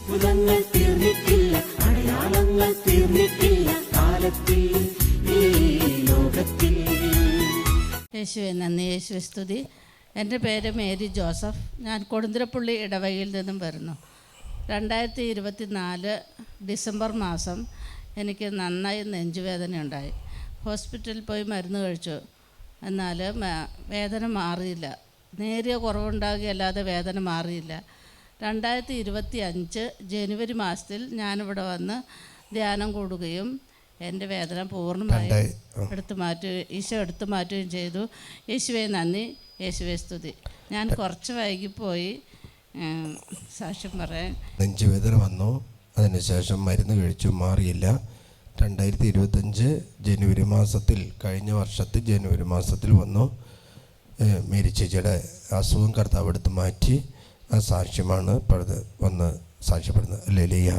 അത്ഭുതങ്ങൾ തീർന്നിട്ടില്ല, അടയാളങ്ങൾ തീർന്നിട്ടില്ല കാലത്തിൽ ഈ ലോകത്തിൽ. യേശുവേ നന്ദി, യേശുവേ സ്തുതി. എൻ്റെ പേര് മേരി ജോസഫ്. ഞാൻ കൊടുന്തിരപ്പള്ളി ഇടവകയിൽ നിന്നും വരുന്നു. 2024 ഡിസംബർ മാസം എനിക്ക് നന്നായി നെഞ്ചുവേദന ഉണ്ടായി. ഹോസ്പിറ്റലിൽ പോയി മരുന്ന് കഴിച്ചു. എന്നാൽ വേദന മാറിയില്ല. നേരിയ കുറവുണ്ടാകുകയല്ലാതെ വേദന മാറിയില്ല. 2025 ജനുവരി മാസത്തിൽ ഞാനിവിടെ വന്ന് ധ്യാനം കൂടുകയും എൻ്റെ വേദന പൂർണ്ണമായി ഈശോ എടുത്തു മാറ്റുകയും ചെയ്തു. യേശുവേ നന്ദി, യേശുവേ സ്തുതി. ഞാൻ കുറച്ച് വൈകിപ്പോയി സാക്ഷ്യം പറയാൻ. നെഞ്ചുവേദന വന്നു, അതിനുശേഷം മരുന്ന് കഴിച്ചു, മാറിയില്ല. 2025 ജനുവരി മാസത്തിൽ, കഴിഞ്ഞ വർഷത്തെ ജനുവരി മാസത്തിൽ വന്നു. മേരി ചേച്ചിയുടെ അസുഖം കർത്താവ് എടുത്ത് മാറ്റി. ആ സാക്ഷ്യമാണ് വന്ന് സാക്ഷ്യപ്പെടുന്നത്. ഹല്ലേലൂയ.